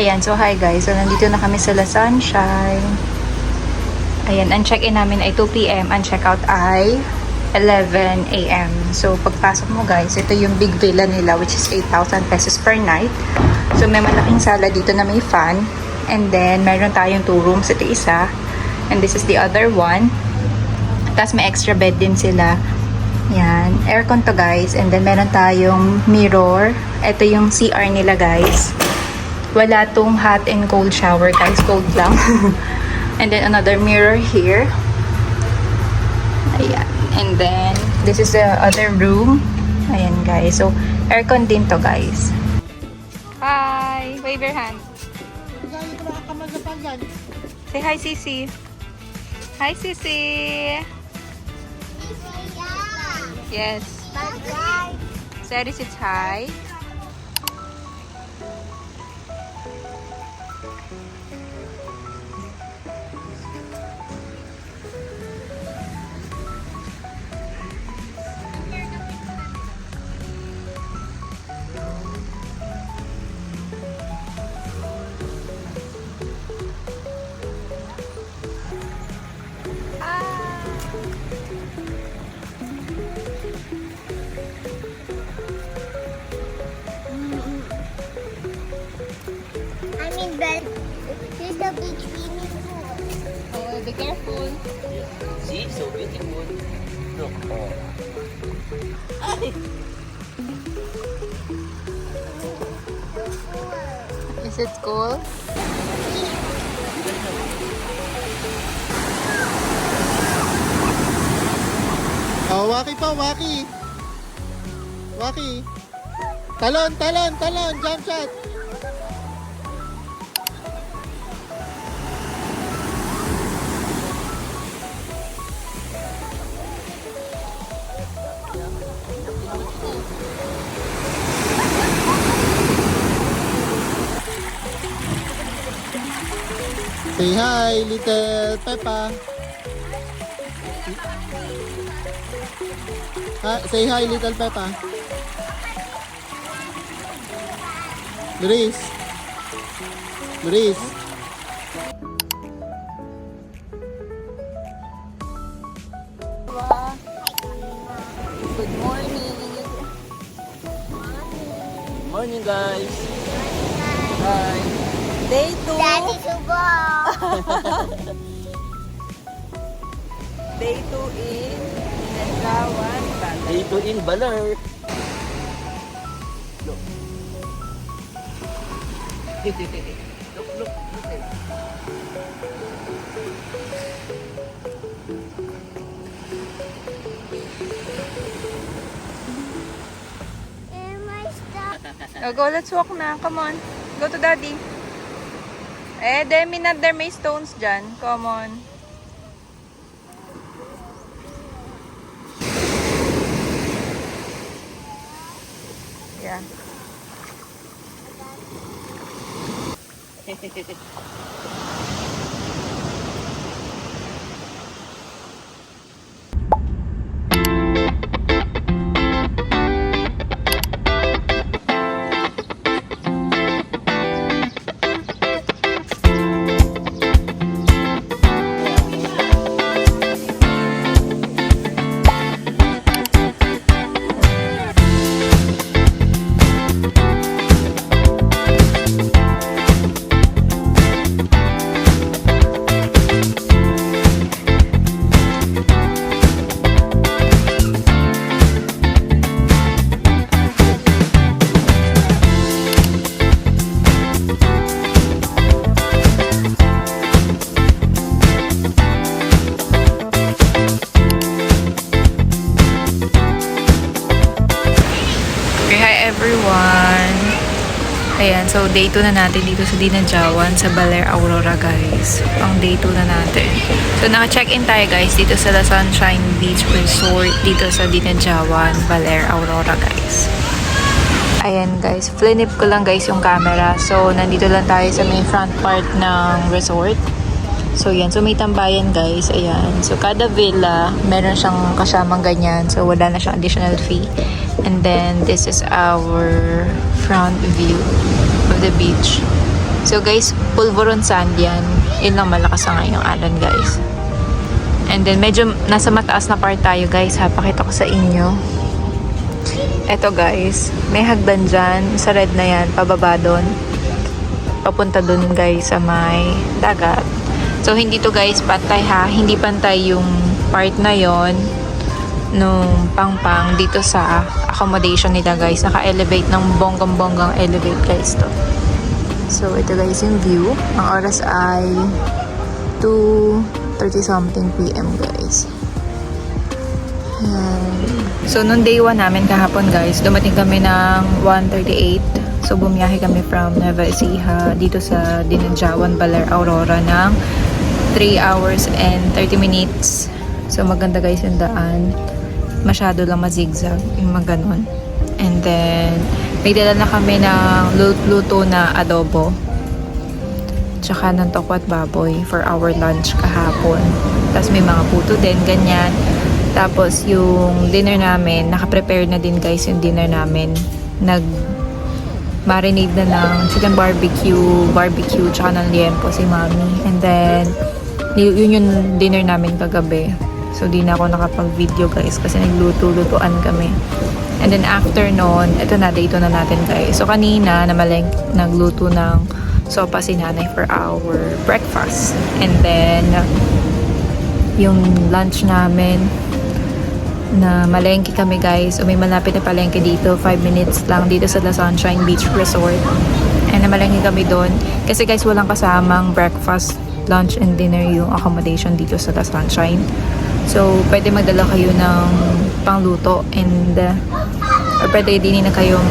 Ayan, so hi guys. So nandito na kami sa La Sunshine. Ayan, ang check-in namin ay 2 p.m. Ang check-out ay 11 a.m. So pagpasok mo guys, ito yung big villa nila which is 8,000 pesos per night. So may malaking sala dito na may fan. And then meron tayong 2 rooms. Ito isa. And this is the other one. Tapos may extra bed din sila. Yan. Aircon to guys. And then meron tayong mirror. Ito yung CR nila guys. Wala tong hot and cold shower guys. Cold lang. And then another mirror here. Ayan. And then this is the other room. Ayan guys. So aircon din to guys. Hi. Wave your hand. Say hi Sisi. Hi Sisi. Yes. Sari says hi. Here's the big swimming pool. Oh, be careful. See, so beautiful. Look, oh. Is it cool? Oh, waki pa, waki. Waki. Talon, talon, talon. Jump shot. Say hi, little Peppa. Say hi, little Peppa. Luis. Luis. Good morning. Morning, guys. Hi. Day 2. Daddy Subo. Day 2 in Nagawan. Dito in Baler. Look. Look, look, look. And my stuff. Oh, go, let's walk na. Come on. Go to daddy. Demi na there may stones dyan. Come on. Yeah. Everyone. Ayan, so day 2 na natin dito sa Dinajawan sa Baler Aurora guys. Pang day 2 na natin. So naka-check-in tayo guys dito sa La Sunshine Beach Resort dito sa Dinajawan, Baler Aurora guys. Ayan guys, flinip ko lang guys yung camera. So nandito lang tayo sa may front part ng resort. So yan, so may tambayan guys. Ayan, so kada villa meron siyang kasamang ganyan. So wala na siyang additional fee. And then this is our front view of the beach. So guys, pulveron sand yan. Yun lang malakas ang ngayong alon guys. And then medyo nasa mataas na part tayo guys ha. Pakita ko sa inyo. Eto guys, may hagdan dyan. Sa red na yan, pababa doon. Papunta doon guys sa may dagat. So hindi to guys pantay ha. Hindi pantay yung part na yon nung pang-pang dito sa accommodation nila guys. Naka-elevate ng bonggang-bonggang elevate guys to. So ito guys yung view. Ang oras ay 2:30 something PM guys. Ayan. So nung day 1 namin kahapon guys, dumating kami ng 1:38. So bumiyahe kami from Nueva Ecija dito sa Dinadjawan, Baler, Aurora ng 3 hours and 30 minutes. So maganda guys yung daan. Masyado lang mazigzag yung mga ganun. And then may dala na kami ng luto na adobo. Tsaka ng tokwat baboy for our lunch kahapon. Tapos may mga puto din, ganyan. Tapos yung dinner namin, naka-prepare na din guys yung dinner namin. Nag-marinade na ng chicken barbecue, tsaka ng liempo si mami. And then, yun yung dinner namin kagabi. So, di na ako nakapag-video guys kasi nagluto-lutuan kami. And then after nun, ito na, day 2 na natin guys. So, kanina, nagluto ng sopa si nanay for our breakfast. And then, yung lunch namin, na malengke kami guys. So may malapit na palengke dito. 5 minutes lang dito sa La Sunshine Beach Resort. And namalengke kami doon. Kasi guys walang kasamang breakfast, lunch, and dinner yung accommodation dito sa La Sunshine. So pwede magdala kayo ng pangluto and or pwede din na kayo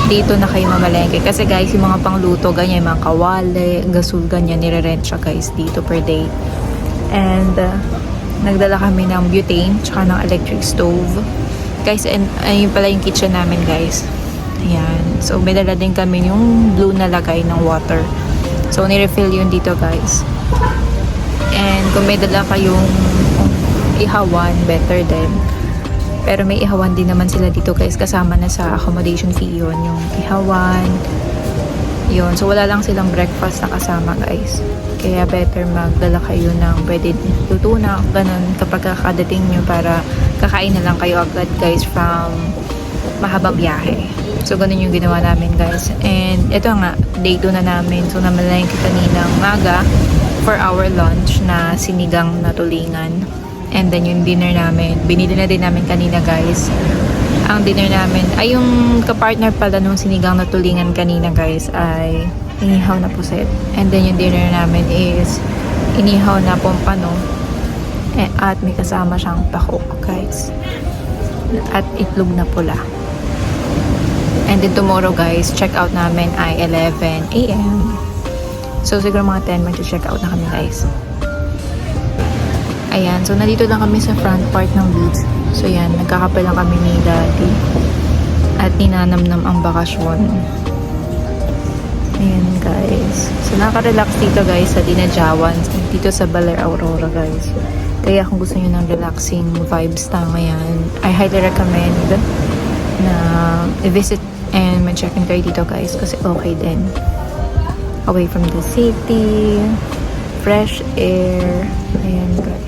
dito na kayo mamalengke. Kasi guys yung mga pangluto ganyan, yung mga kawali, gasol ganyan, nire-rent siya guys dito per day. And nagdala kami ng butane tsaka ng electric stove guys, and ayun pala yung kitchen namin guys. Ayan, so may dala din kami yung blue na lagay ng water, so nirefill yun dito guys. And kung may dala kayong ihawan, better din, pero may ihawan din naman sila dito guys, kasama na sa accommodation fee yun, yung ihawan yun. So wala lang silang breakfast na kasama guys, kaya better magdala kayo ng pwede luto na ganun kapag kakadating nyo, para kakain na lang kayo agad guys from mahabang biyahe. So ganun yung ginawa namin guys. And ito nga, day 2 na namin. So namalengke kaninang maga for our lunch na sinigang na tulingan. And then yung dinner namin, binili na din namin kanina guys. Ang dinner namin ay yung kapartner pala nung sinigang na tulingan kanina guys ay inihaw na puset. And then yung dinner namin is inihaw na pompano at may kasama siyang pako guys, at itlog na pula. And then tomorrow guys, check out namin ay 11 AM. So siguro mga 10 mag-check out na kami guys. Ayan, so nandito lang kami sa front part ng beach. So yan, nagkakape lang kami ni Daddy at ninanamnam ang bakasyon. Ayan guys. So nakaka-relax dito guys sa Dinadjawan, dito sa Baler, Aurora guys. Kaya kung gusto niyo ng relaxing vibes ngayon, I highly recommend na i-visit and mag-check-in kayo dito guys, kasi okay din. Away from the city, fresh air. Ayan guys.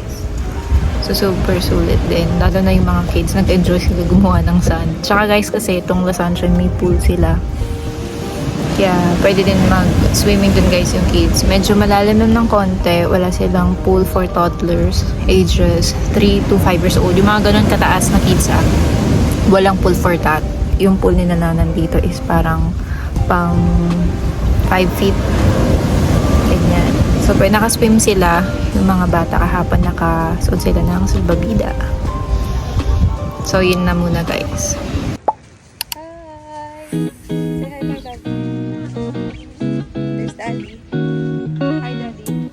So, super sulit din. Lalo na yung mga kids, nag-enjoy sila gumawa ng sand. Tsaka guys, kasi itong La Sunshine, may pool sila. Kaya, pwede din mag-swimming dun guys yung kids. Medyo malalim lang ng konti. Wala silang pool for toddlers, ages 3 to 5 years old. Yung mga ganun kataas na kids walang pool for that. Yung pool nila na nandito is parang pang 5 feet. Ganyan. So, pwede nakaswim sila. Yung mga bata kahapon nakasuot sila ng salbabida. So, yun na muna guys. Hi! Say hi kay Daddy. There's Daddy. Hi Daddy.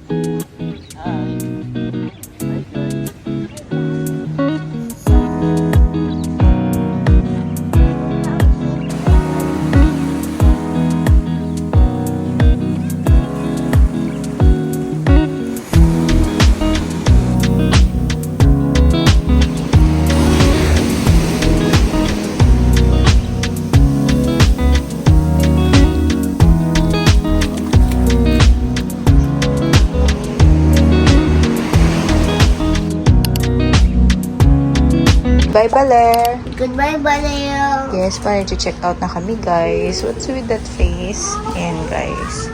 Goodbye, Baler. Goodbye, Baleo. Yes, para to check out na kami, guys. What's with that face? Ayan, guys.